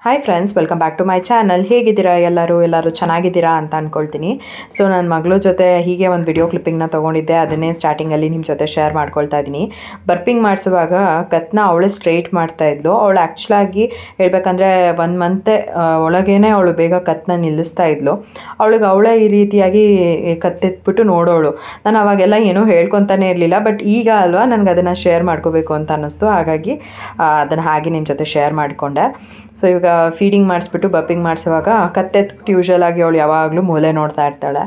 Hi friends, welcome back to my channel. ಹೇಗಿದ್ದೀರಾ ಎಲ್ಲರೂ ಚೆನ್ನಾಗಿದ್ದೀರಾ ಅಂತ ಅಂದ್ಕೊಳ್ತೀನಿ. ಸೊ ನನ್ನ ಮಗಳ ಜೊತೆ ಹೀಗೆ ಒಂದು ವಿಡಿಯೋ ಕ್ಲಿಪ್ಪಿಂಗ್ನ ತೊಗೊಂಡಿದ್ದೆ. ಅದನ್ನೇ ಸ್ಟಾರ್ಟಿಂಗಲ್ಲಿ ನಿಮ್ಮ ಜೊತೆ ಶೇರ್ ಮಾಡ್ಕೊಳ್ತಾ ಇದ್ದೀನಿ. ಬರ್ಪಿಂಗ್ ಮಾಡಿಸುವಾಗ ಕತ್ನ ಅವಳು ಸ್ಟ್ರೈಟ್ ಮಾಡ್ತಾಯಿದ್ಲು. ಅವಳು ಆ್ಯಕ್ಚುಲಾಗಿ ಹೇಳ್ಬೇಕಂದ್ರೆ 1 ಮಂತ್ ಒಳಗೇ ಅವಳು ಬೇಗ ಕತ್ನ ನಿಲ್ಲಿಸ್ತಾ ಇದ್ಲು. ಅವಳೇ ಈ ರೀತಿಯಾಗಿ ಕತ್ತೆತ್ಬಿಟ್ಟು ನೋಡೋಳು. ನಾನು ಅವಾಗೆಲ್ಲ ಏನೂ ಹೇಳ್ಕೊತಾನೆ ಇರಲಿಲ್ಲ. ಬಟ್ ಈಗ ಅಲ್ವಾ ನನಗೆ ಅದನ್ನು ಶೇರ್ ಮಾಡ್ಕೋಬೇಕು ಅಂತ ಅನ್ನಿಸ್ತು. ಹಾಗಾಗಿ ಅದನ್ನು ಹಾಗೆ ನಿಮ್ಮ ಜೊತೆ ಶೇರ್ ಮಾಡಿಕೊಂಡೆ. ಸೊ ಇವಾಗ ಫೀಡಿಂಗ್ ಮಾಡಿಸ್ಬಿಟ್ಟು ಬಪ್ಪಿಂಗ್ ಮಾಡಿಸುವಾಗ ಕತ್ತೆತ್ಬಿಟ್ಟು ಯೂಶ್ವಲಾಗಿ ಅವಳು ಯಾವಾಗಲೂ ಮೂಲೆ ನೋಡ್ತಾ ಇರ್ತಾಳೆ.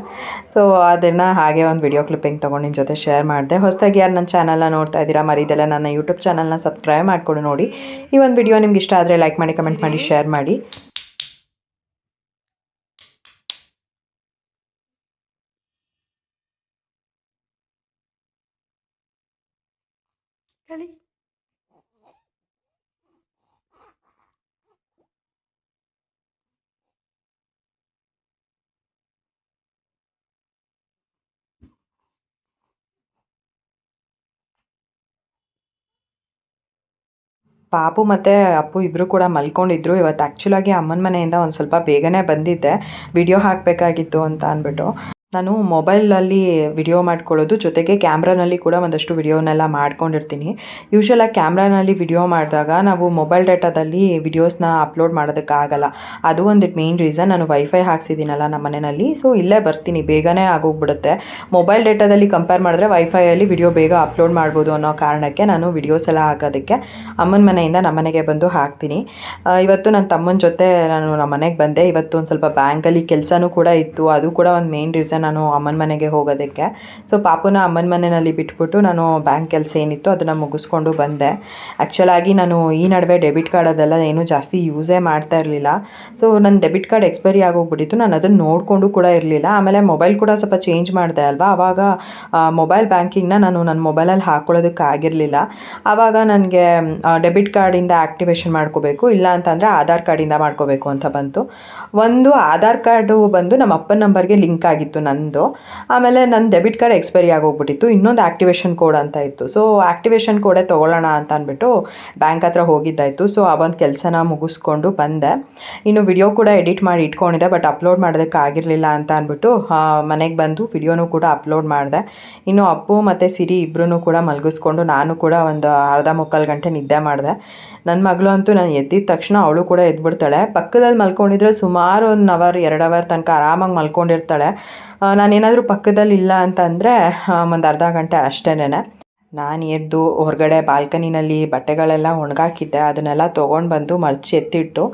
ಸೊ ಅದನ್ನು ಹಾಗೆ ಒಂದು ವಿಡಿಯೋ ಕ್ಲಿಪ್ಪಿಂಗ್ ತೊಗೊಂಡು ನಿಮ್ಮ ಜೊತೆ ಶೇರ್ ಮಾಡಿದೆ. ಹೊಸದಾಗಿ ಯಾರು ನನ್ನ ಚಾನಲ್ನ ನೋಡ್ತಾ ಇದ್ದೀರಾ, ಮರಿದೆಲ್ಲ ನನ್ನ ಯೂಟ್ಯೂಬ್ ಚಾನಲ್ನ ಸಬ್ಸ್ಕ್ರೈಬ್ ಮಾಡಿಕೊಂಡು ನೋಡಿ. ಈ ಒಂದು ವಿಡಿಯೋ ನಿಮ್ಗೆ ಇಷ್ಟ ಆದರೆ ಲೈಕ್ ಮಾಡಿ, ಕಮೆಂಟ್ ಮಾಡಿ, ಶೇರ್ ಮಾಡಿ. ಪಾಪು ಮತ್ತು ಅಪ್ಪು ಇಬ್ಬರು ಕೂಡ ಮಲ್ಕೊಂಡಿದ್ರು. ಇವತ್ತು ಆ್ಯಕ್ಚುಲಾಗಿ ಅಮ್ಮನ ಮನೆಯಿಂದ ಒಂದು ಸ್ವಲ್ಪ ಬೇಗನೆ ಬಂದಿದ್ದೆ, ವಿಡಿಯೋ ಹಾಕಬೇಕಾಗಿತ್ತು ಅಂತ ಅಂದ್ಬಿಟ್ಟು. ನಾನು ಮೊಬೈಲಲ್ಲಿ ವಿಡಿಯೋ ಮಾಡ್ಕೊಳ್ಳೋದು ಜೊತೆಗೆ ಕ್ಯಾಮ್ರಾನಲ್ಲಿ ಕೂಡ ಒಂದಷ್ಟು ವಿಡಿಯೋನೆಲ್ಲ ಮಾಡ್ಕೊಂಡಿರ್ತೀನಿ. ಯೂಶ್ವಲಾಗಿ ಕ್ಯಾಮ್ರಾನಲ್ಲಿ ವಿಡಿಯೋ ಮಾಡಿದಾಗ ನಾವು ಮೊಬೈಲ್ ಡೇಟಾದಲ್ಲಿ ವಿಡಿಯೋಸ್ನ ಅಪ್ಲೋಡ್ ಮಾಡೋದಕ್ಕಾಗಲ್ಲ. ಅದು ಒಂದು ಮೇನ್ ರೀಸನ್. ನಾನು ವೈಫೈ ಹಾಕ್ಸಿದ್ದೀನಲ್ಲ ನಮ್ಮ ಮನೆಯಲ್ಲಿ, ಸೊ ಇಲ್ಲೇ ಬರ್ತೀನಿ, ಬೇಗನೆ ಆಗೋಗ್ಬಿಡುತ್ತೆ. ಮೊಬೈಲ್ ಡೇಟಾದಲ್ಲಿ ಕಂಪೇರ್ ಮಾಡಿದ್ರೆ ವೈಫೈಯಲ್ಲಿ ವಿಡಿಯೋ ಬೇಗ ಅಪ್ಲೋಡ್ ಮಾಡ್ಬೋದು ಅನ್ನೋ ಕಾರಣಕ್ಕೆ ನಾನು ವಿಡಿಯೋಸ್ ಎಲ್ಲ ಹಾಕೋದಕ್ಕೆ ಅಮ್ಮನ ಮನೆಯಿಂದ ನಮ್ಮ ಮನೆಗೆ ಬಂದು ಹಾಕ್ತೀನಿ. ಇವತ್ತು ನನ್ನ ತಮ್ಮನ ಜೊತೆ ನಾನು ನಮ್ಮ ಮನೆಗೆ ಬಂದೆ. ಇವತ್ತು ಒಂದು ಸ್ವಲ್ಪ ಬ್ಯಾಂಕಲ್ಲಿ ಕೆಲಸನೂ ಕೂಡ ಇತ್ತು. ಅದು ಕೂಡ ಒಂದು ಮೇನ್ ರೀಸನ್ ನಾನು ಅಮ್ಮನ ಮನೆಗೆ ಹೋಗೋದಕ್ಕೆ. ಸೊ ಪಾಪುನ ಅಮ್ಮನ ಮನೆಯಲ್ಲಿ ಬಿಟ್ಬಿಟ್ಟು ನಾನು ಬ್ಯಾಂಕ್ ಕೆಲಸ ಏನಿತ್ತು ಅದನ್ನು ಮುಗಿಸ್ಕೊಂಡು ಬಂದೆ. ಆ್ಯಕ್ಚುಲಾಗಿ ನಾನು ಈ ನಡುವೆ ಡೆಬಿಟ್ ಕಾರ್ಡ್ ಅದೆಲ್ಲ ಏನೂ ಜಾಸ್ತಿ ಯೂಸೇ ಮಾಡ್ತಾ ಇರಲಿಲ್ಲ. ಸೊ ನನ್ನ ಡೆಬಿಟ್ ಕಾರ್ಡ್ ಎಕ್ಸ್ಪೈರಿ ಆಗೋಗ್ಬಿಟ್ಟಿತ್ತು. ನಾನು ಅದನ್ನು ನೋಡಿಕೊಂಡು ಕೂಡ ಇರಲಿಲ್ಲ. ಆಮೇಲೆ ಮೊಬೈಲ್ ಕೂಡ ಸ್ವಲ್ಪ ಚೇಂಜ್ ಮಾಡಿದೆ ಅಲ್ವಾ, ಆವಾಗ ಮೊಬೈಲ್ ಬ್ಯಾಂಕಿಂಗ್ನ ನಾನು ನನ್ನ ಮೊಬೈಲಲ್ಲಿ ಹಾಕ್ಕೊಳ್ಳೋದಕ್ಕಾಗಿರಲಿಲ್ಲ. ಆವಾಗ ನನಗೆ ಡೆಬಿಟ್ ಕಾರ್ಡಿಂದ ಆ್ಯಕ್ಟಿವೇಶನ್ ಮಾಡ್ಕೋಬೇಕು, ಇಲ್ಲ ಅಂತಂದರೆ ಆಧಾರ್ ಕಾರ್ಡಿಂದ ಮಾಡ್ಕೋಬೇಕು ಅಂತ ಬಂತು. ಒಂದು ಆಧಾರ್ ಕಾರ್ಡು ಬಂದು ನಮ್ಮ ಅಪ್ಪನ ನಂಬರ್ಗೆ ಲಿಂಕ್ ಆಗಿತ್ತು ನಂದು. ಆಮೇಲೆ ನನ್ನ ಡೆಬಿಟ್ ಕಾರ್ಡ್ ಎಕ್ಸ್ಪೈರಿ ಆಗೋಗ್ಬಿಟ್ಟಿತ್ತು. ಇನ್ನೊಂದು ಆ್ಯಕ್ಟಿವೇಶನ್ ಕೋಡ್ ಅಂತ ಇತ್ತು. ಸೊ ಆ್ಯಕ್ಟಿವೇಶನ್ ಕೋಡೇ ತೊಗೊಳ್ಳೋಣ ಅಂತ ಅಂದ್ಬಿಟ್ಟು ಬ್ಯಾಂಕ್ ಹತ್ರ ಹೋಗಿದ್ದಾಯಿತು. ಸೊ ಆ ಒಂದು ಕೆಲಸನ ಮುಗಿಸ್ಕೊಂಡು ಬಂದೆ. ಇನ್ನು ವಿಡಿಯೋ ಕೂಡ ಎಡಿಟ್ ಮಾಡಿ ಇಟ್ಕೊಂಡಿದ್ದೆ, ಬಟ್ ಅಪ್ಲೋಡ್ ಮಾಡೋದಕ್ಕಾಗಿರಲಿಲ್ಲ ಅಂತ ಅಂದ್ಬಿಟ್ಟು ಮನೆಗೆ ಬಂದು ವಿಡಿಯೋನೂ ಕೂಡ ಅಪ್ಲೋಡ್ ಮಾಡಿದೆ. ಇನ್ನು ಅಪ್ಪು ಮತ್ತು ಸಿರಿ ಇಬ್ಬರೂ ಕೂಡ ಮಲಗಿಸ್ಕೊಂಡು ನಾನು ಕೂಡ ಒಂದು ಅರ್ಧ ಮುಕ್ಕಾಲು ಗಂಟೆ ನಿದ್ದೆ ಮಾಡಿದೆ. ನನ್ನ ಮಗಳು ಅಂತೂ ನಾನು ಎದ್ದಿದ ತಕ್ಷಣ ಅವಳು ಕೂಡ ಎದ್ಬಿಡ್ತಾಳೆ. ಪಕ್ಕದಲ್ಲಿ ಮಲ್ಕೊಂಡಿದ್ರೆ ಸುಮಾರು 1 ಅವರ್ 2 ಅವರ್ ತನಕ ಆರಾಮಾಗಿ ಮಲ್ಕೊಂಡಿರ್ತಾಳೆ. ನಾನೇನಾದರೂ ಪಕ್ಕದಲ್ಲಿ ಇಲ್ಲ ಅಂತಂದರೆ ಒಂದು ಅರ್ಧ ಗಂಟೆ ಅಷ್ಟೇನೆ. ನಾನು ಎದ್ದು ಹೊರಗಡೆ ಬಾಲ್ಕನಿನಲ್ಲಿ ಬಟ್ಟೆಗಳೆಲ್ಲ ಒಣಗಾಕಿದ್ದೆ, ಅದನ್ನೆಲ್ಲ ತೊಗೊಂಡು ಬಂದು ಮಡಚಿ ಎತ್ತಿಟ್ಟು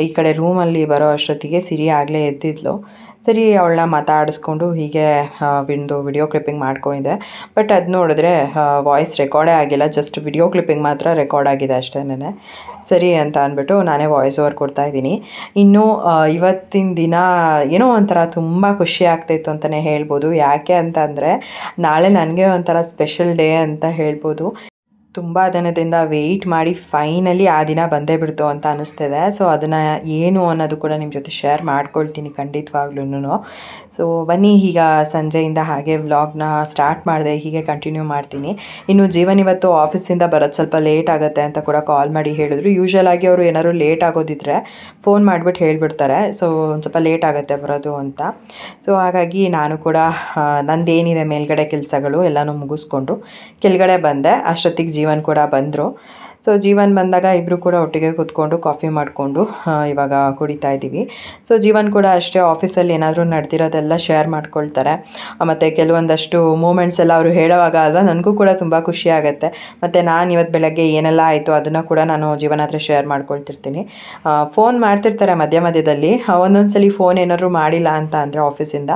ಈ ಕಡೆ ರೂಮಲ್ಲಿ ಬರೋ ಅಷ್ಟೊತ್ತಿಗೆ ಸಿರಿ ಆಗಲೇ ಎದ್ದಿದ್ಲು. ಸರಿ ಅವಳನ್ನ ಮಾತಾಡಿಸ್ಕೊಂಡು ಹೀಗೆ ಒಂದು ವಿಡಿಯೋ ಕ್ಲಿಪ್ಪಿಂಗ್ ಮಾಡ್ಕೊಂಡಿದ್ದೆ. ಬಟ್ ಅದು ನೋಡಿದ್ರೆ ವಾಯ್ಸ್ ರೆಕಾರ್ಡೇ ಆಗಿಲ್ಲ, ಜಸ್ಟ್ ವಿಡಿಯೋ ಕ್ಲಿಪ್ಪಿಂಗ್ ಮಾತ್ರ ರೆಕಾರ್ಡ್ ಆಗಿದೆ ಅಷ್ಟೇನೆ. ಸರಿ ಅಂತ ಅಂದ್ಬಿಟ್ಟು ನಾನೇ ವಾಯ್ಸ್ ಓವರ್ ಕೊಡ್ತಾಯಿದ್ದೀನಿ. ಇನ್ನು ಇವತ್ತಿನ ದಿನ ಏನೋ ಒಂಥರ ತುಂಬ ಖುಷಿ ಆಗ್ತಾಯಿತ್ತು ಅಂತಲೇ ಹೇಳ್ಬೋದು. ಯಾಕೆ ಅಂತ ಅಂದರೆ ನಾಳೆ ನನಗೆ ಒಂಥರ ಸ್ಪೆಷಲ್ ಡೇ ಅಂತ ಹೇಳ್ಬೋದು. ತುಂಬ ದಿನದಿಂದ ವೆಯ್ಟ್ ಮಾಡಿ ಫೈನಲಿ ಆ ದಿನ ಬಂದೇ ಬಿಡ್ತು ಅಂತ ಅನ್ನಿಸ್ತಿದೆ. ಸೊ ಅದನ್ನು ಏನು ಅನ್ನೋದು ಕೂಡ ನಿಮ್ಮ ಜೊತೆ ಶೇರ್ ಮಾಡ್ಕೊಳ್ತೀನಿ ಖಂಡಿತವಾಗ್ಲೂ. ಸೊ ಬನ್ನಿ, ಈಗ ಸಂಜೆಯಿಂದ ಹಾಗೆ ವ್ಲಾಗ್ನ ಸ್ಟಾರ್ಟ್ ಮಾಡಿದೆ, ಹೀಗೆ ಕಂಟಿನ್ಯೂ ಮಾಡ್ತೀನಿ. ಇನ್ನು ಜೀವನ್ ಇವತ್ತು ಆಫೀಸಿಂದ ಬರೋದು ಸ್ವಲ್ಪ ಲೇಟ್ ಆಗುತ್ತೆ ಅಂತ ಕೂಡ ಕಾಲ್ ಮಾಡಿ ಹೇಳಿದ್ರು. ಯೂಶ್ವಲಾಗಿ ಅವರು ಏನಾದ್ರು ಲೇಟ್ ಆಗೋದಿದ್ರೆ ಫೋನ್ ಮಾಡಿಬಿಟ್ಟು ಹೇಳಿಬಿಡ್ತಾರೆ, ಸೊ ಒಂದು ಸ್ವಲ್ಪ ಲೇಟ್ ಆಗುತ್ತೆ ಬರೋದು ಅಂತ. ಸೊ ಹಾಗಾಗಿ ನಾನು ಕೂಡ ನಂದೇನಿದೆ ಮೇಲ್ಗಡೆ ಕೆಲಸಗಳು ಎಲ್ಲನೂ ಮುಗಿಸ್ಕೊಂಡು ಕೆಳಗಡೆ ಬಂದೆ. ಅಷ್ಟೊತ್ತಿಗೆ ಜೀವನ್ ಕೂಡ ಬಂದರು. ಸೊ ಜೀವನ್ ಬಂದಾಗ ಇಬ್ಬರು ಕೂಡ ಒಟ್ಟಿಗೆ ಕೂತ್ಕೊಂಡು ಕಾಫಿ ಮಾಡಿಕೊಂಡು ಇವಾಗ ಕುಡಿತಾ ಇದ್ದೀವಿ. ಸೊ ಜೀವನ್ ಕೂಡ ಅಷ್ಟೇ ಆಫೀಸಲ್ಲಿ ಏನಾದರೂ ನಡೆದಿರೋದೆಲ್ಲ ಶೇರ್ ಮಾಡ್ಕೊಳ್ತಾರೆ. ಮತ್ತು ಕೆಲವೊಂದಷ್ಟು ಮೂಮೆಂಟ್ಸ್ ಎಲ್ಲ ಅವರು ಹೇಳೋವಾಗ ಅಲ್ವಾ ನನಗೂ ಕೂಡ ತುಂಬ ಖುಷಿ ಆಗುತ್ತೆ. ಮತ್ತು ನಾನು ಇವತ್ತು ಬೆಳಗ್ಗೆ ಏನೆಲ್ಲ ಆಯಿತು ಅದನ್ನು ಕೂಡ ನಾನು ಜೀವನ ಹತ್ರ ಶೇರ್ ಮಾಡ್ಕೊಳ್ತಿರ್ತೀನಿ. ಫೋನ್ ಮಾಡ್ತಿರ್ತಾರೆ ಮಧ್ಯದಲ್ಲಿ. ಒಂದೊಂದು ಸಲ ಫೋನ್ ಏನಾದರೂ ಮಾಡಿಲ್ಲ ಅಂತ ಅಂದರೆ ಆಫೀಸಿಂದ,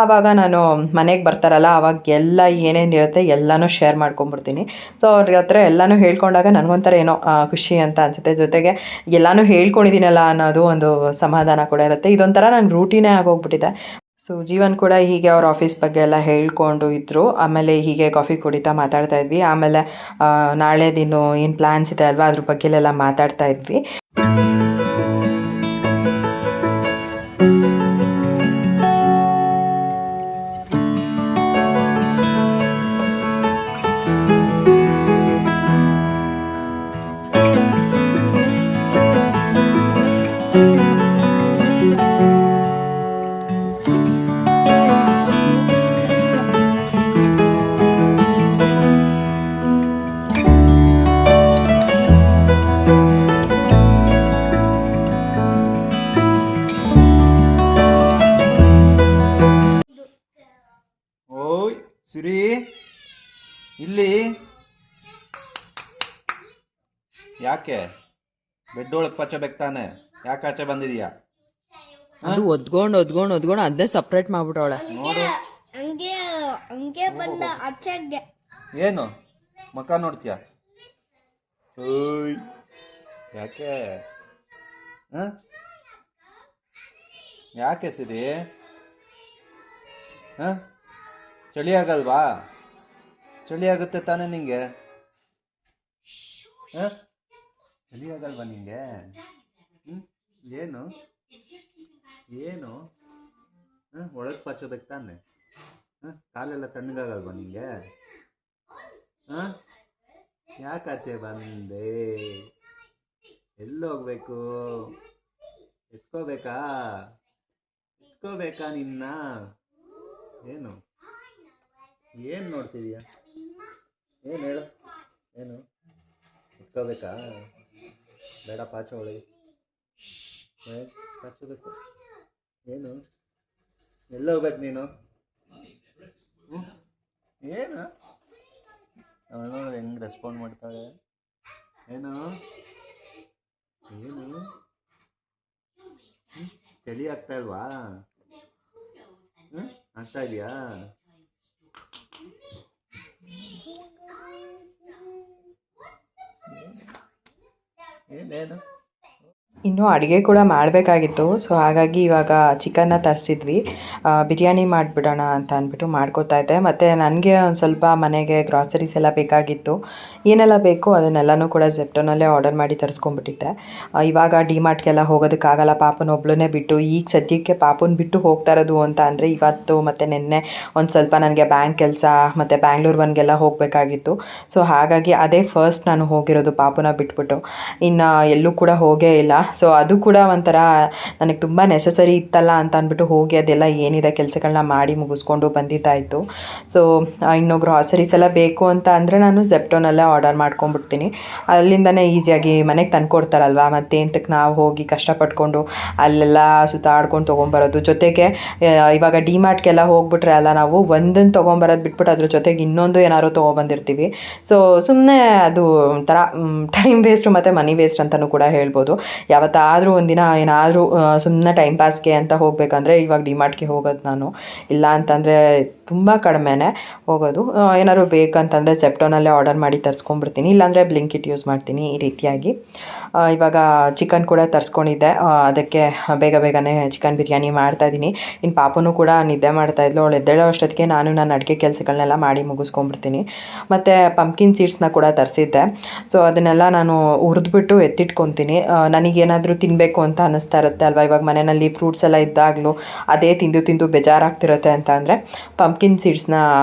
ಆವಾಗ ನಾನು ಮನೆಗೆ ಬರ್ತಾರಲ್ಲ ಆವಾಗ ಎಲ್ಲ ಏನೇನಿರುತ್ತೆ ಎಲ್ಲನೂ ಶೇರ್ ಮಾಡ್ಕೊಂಬಿಡ್ತೀನಿ. ಸೊ ಅವ್ರ ಹತ್ರ ಎಲ್ಲನೂ ಹೇಳ್ಕೊಂಡಾಗ ನನಗೊಂಥರ ಏನೋ ಖುಷಿ ಅಂತ ಅನಿಸುತ್ತೆ. ಜೊತೆಗೆ ಎಲ್ಲನೂ ಹೇಳ್ಕೊಂಡಿದ್ದೀನಲ್ಲ ಅನ್ನೋದು ಒಂದು ಸಮಾಧಾನ ಕೂಡ ಇರುತ್ತೆ. ಇದೊಂಥರ ನಂಗೆ ರೂಟೀನೇ ಆಗೋಗ್ಬಿಟ್ಟಿದೆ. ಸೊ ಜೀವನ್ ಕೂಡ ಹೀಗೆ ಅವ್ರ ಆಫೀಸ್ ಬಗ್ಗೆ ಎಲ್ಲ ಹೇಳ್ಕೊಂಡು ಇದ್ದರು. ಆಮೇಲೆ ಹೀಗೆ ಕಾಫಿ ಕುಡಿತಾ ಮಾತಾಡ್ತಾ ಇದ್ವಿ. ಆಮೇಲೆ ನಾಳೆ ದಿನ ಏನು ಪ್ಲ್ಯಾನ್ಸ್ ಇದೆ ಅಲ್ವಾ ಅದ್ರ ಬಗ್ಗೆಲೆಲ್ಲ ಮಾತಾಡ್ತಾ ಇದ್ವಿ. ಇಲ್ಲಿ ಯಾಕೆ ಬೆಡ್ ಒಳಗೆ ಪಚ್ಚಬೇಕು ತಾನೆ? ಯಾಕೆ ಆಚೆ ಬಂದಿದ್ಯಾ? ಅದು ಒದ್ಕೊಂಡು ಅದೇ ಸಪ್ರೇಟ್ ಮಾಡ್ಬಿಟ್ಟವಳೆ. ನೋಡು ಹಂಗೆ ಹಂಗೆ ಬಂದ ಆಚೆಗೆ. ಏನು ಮಕ್ಕ ನೋಡ್ತೀಯ? ಓಯ್ ಯಾಕೆ ಯಾಕೆ ಸಿರಿ? ಚಳಿ ಆಗಲ್ವಾ? ಚಳಿ ಆಗುತ್ತೆ ತಾನೇ ನಿಂಗೆ? ಚಳಿ ಆಗಲ್ವಾ ನಿಂಗೆ? ಏನು ಏನು ಒಳಗೆ ಪಚ್ಚೋದಕ್ಕೆ ತಾನೆ? ಕಾಲೆಲ್ಲ ತಣ್ಣಗಾಗಲ್ವಾ ನಿಂಗೆ? ಯಾಕೆ ಆಚೆ ಬಂದೆ? ಎಲ್ಲೋಗ್ಬೇಕು? ಎತ್ಕೋಬೇಕಾ ನಿನ್ನ? ಏನು ಏನು ನೋಡ್ತಿದೀಯ? ಏನು ಹೇಳು? ಏನು ಎತ್ಕೋಬೇಕಾ? ಬೇಡ, ಪಾಚ ಒಳಗೆ ಪಾಚಬೇಕು. ಏನು ಎಲ್ಲ ಹೋಗ್ಬೇಕು ನೀನು? ಏನು ಅವಳು ಹೆಂಗೆ ರೆಸ್ಪಾಂಡ್ ಮಾಡ್ತಾಳೆ? ಏನು ಏನು ಚಳಿ ಆಗ್ತಾ ಇಲ್ವಾ? ಆಗ್ತಾ ಇದೆಯಾ? ಏನೇನು ಇನ್ನೂ ಅಡುಗೆ ಕೂಡ ಮಾಡಬೇಕಾಗಿತ್ತು. ಸೊ ಹಾಗಾಗಿ ಇವಾಗ ಚಿಕನ್ನ ತರಿಸಿದ್ವಿ. ಬಿರಿಯಾನಿ ಮಾಡಿಬಿಡೋಣ ಅಂತ ಅಂದ್ಬಿಟ್ಟು ಮಾಡ್ಕೋತಾ ಇದ್ದೆ. ಮತ್ತು ನನಗೆ ಒಂದು ಸ್ವಲ್ಪ ಮನೆಗೆ ಗ್ರಾಸರೀಸ್ ಎಲ್ಲ ಬೇಕಾಗಿತ್ತು. ಏನೆಲ್ಲ ಬೇಕೋ ಅದನ್ನೆಲ್ಲನೂ ಕೂಡ ಜೆಪ್ಟೋನಲ್ಲೇ ಆರ್ಡರ್ ಮಾಡಿ ತರಿಸ್ಕೊಂಡ್ಬಿಟ್ಟಿದ್ದೆ. ಇವಾಗ ಡಿಮಾರ್ಟ್ಗೆಲ್ಲ ಹೋಗೋದಕ್ಕಾಗಲ್ಲ, ಪಾಪನ ಒಬ್ಬಳನ್ನೇ ಬಿಟ್ಟು. ಈಗ ಸದ್ಯಕ್ಕೆ ಪಾಪನ ಬಿಟ್ಟು ಹೋಗ್ತಾ ಇರೋದು ಅಂತ ಅಂದರೆ ಇವತ್ತು ಮತ್ತು ನಿನ್ನೆ ಒಂದು ಸ್ವಲ್ಪ ನನಗೆ ಬ್ಯಾಂಕ್ ಕೆಲಸ ಮತ್ತು ಬ್ಯಾಂಗ್ಳೂರ್ವರೆಗೆಲ್ಲ ಹೋಗಬೇಕಾಗಿತ್ತು. ಸೊ ಹಾಗಾಗಿ ಅದೇ ಫಸ್ಟ್ ನಾನು ಹೋಗಿರೋದು ಪಾಪನ ಬಿಟ್ಬಿಟ್ಟು. ಇನ್ನು ಎಲ್ಲೂ ಕೂಡ ಹೋಗೇ ಇಲ್ಲ. ಸೊ ಅದು ಕೂಡ ಒಂಥರ ನನಗೆ ತುಂಬ ನೆಸಸರಿ ಇತ್ತಲ್ಲ ಅಂತ ಅಂದ್ಬಿಟ್ಟು ಹೋಗಿ ಅದೆಲ್ಲ ಏನಿದೆ ಕೆಲಸಗಳನ್ನ ಮಾಡಿ ಮುಗಿಸ್ಕೊಂಡು ಬಂದಿದ್ದಾಯಿತು. ಸೊ ಇನ್ನು ಗ್ರಾಸರೀಸ್ ಎಲ್ಲ ಬೇಕು ಅಂತ ಅಂದರೆ ನಾನು ಜೆಪ್ಟೋನಲ್ಲೇ ಆರ್ಡರ್ ಮಾಡ್ಕೊಂಡ್ಬಿಡ್ತೀನಿ. ಅಲ್ಲಿಂದನೇ ಈಸಿಯಾಗಿ ಮನೆಗೆ ತಂದುಕೊಡ್ತಾರಲ್ವ. ಮತ್ತು ಎಂತಕ್ಕೆ ನಾವು ಹೋಗಿ ಕಷ್ಟಪಟ್ಕೊಂಡು ಅಲ್ಲೆಲ್ಲ ಸುತ್ತಾಡ್ಕೊಂಡು ತೊಗೊಂಬರೋದು. ಜೊತೆಗೆ ಇವಾಗ ಡಿಮಾರ್ಟ್ಗೆಲ್ಲ ಹೋಗ್ಬಿಟ್ರೆ ಅಲ್ಲ, ನಾವು ಒಂದನ್ನು ತೊಗೊಂಬರೋದು ಬಿಟ್ಬಿಟ್ಟು ಅದ್ರ ಜೊತೆಗೆ ಇನ್ನೊಂದು ಏನಾದ್ರು ತೊಗೊಬಂದಿರ್ತೀವಿ. ಸೊ ಸುಮ್ಮನೆ ಅದು ಒಂಥರ ಟೈಮ್ ವೇಸ್ಟು ಮತ್ತು ಮನಿ ವೇಸ್ಟ್ ಅಂತಲೂ ಕೂಡ ಹೇಳ್ಬೋದು. ಯಾವತ್ತಾದರೂ ಒಂದಿನ ಏನಾದರೂ ಸುಮ್ಮನೆ ಟೈಮ್ ಪಾಸ್ಗೆ ಅಂತ ಹೋಗಬೇಕಂದ್ರೆ ಇವಾಗ ಡಿಮಾರ್ಟ್ಗೆ ಹೋಗೋದು ನಾನು. ಇಲ್ಲ ಅಂತಂದರೆ ತುಂಬ ಕಡಿಮೆನೇ ಹೋಗೋದು. ಏನಾದ್ರು ಬೇಕಂತಂದರೆ ಜೆಪ್ಟೋನಲ್ಲೇ ಆರ್ಡರ್ ಮಾಡಿ ತರಿಸ್ಕೊಂಡ್ಬಿಡ್ತೀನಿ. ಇಲ್ಲಾಂದರೆ ಬ್ಲಿಂಕಿಟ್ ಯೂಸ್ ಮಾಡ್ತೀನಿ. ಈ ರೀತಿಯಾಗಿ ಇವಾಗ ಚಿಕನ್ ಕೂಡ ತರಿಸ್ಕೊಂಡಿದ್ದೆ. ಅದಕ್ಕೆ ಬೇಗನೆ ಚಿಕನ್ ಬಿರಿಯಾನಿ ಮಾಡ್ತಾಯಿದ್ದೀನಿ. ಇನ್ನು ಪಾಪನೂ ಕೂಡ ನಿದ್ದೆ ಮಾಡ್ತಾಯಿದ್ಲು. ಅವಳು ಎದ್ದೇಳೋ ಅಷ್ಟೊತ್ತಿಗೆ ನಾನು ನನ್ನ ಅಡುಗೆ ಕೆಲಸಗಳನ್ನೆಲ್ಲ ಮಾಡಿ ಮುಗಿಸ್ಕೊಂಡ್ಬಿಡ್ತೀನಿ. ಮತ್ತು ಪಂಪ್ಕಿನ್ ಸೀಡ್ಸ್ನ ಕೂಡ ತರಿಸಿದ್ದೆ. ಸೊ ಅದನ್ನೆಲ್ಲ ನಾನು ಹುರಿದ್ಬಿಟ್ಟು ಎತ್ತಿಟ್ಕೊತೀನಿ. ನನಗೇನಾದರೂ ತಿನ್ನಬೇಕು ಅಂತ ಅನ್ನಿಸ್ತಾ ಇರುತ್ತೆ ಅಲ್ವಾ. ಇವಾಗ ಮನೆಯಲ್ಲಿ ಫ್ರೂಟ್ಸ್ ಎಲ್ಲ ಇದ್ದಾಗಲೂ ಅದೇ ತಿಂದು ಬೇಜಾರಾಗ್ತಿರುತ್ತೆ ಅಂತ ಅಂದರೆ ಪಂಪ್ಕಿನ್ ಸೀಡ್ಸ್ನ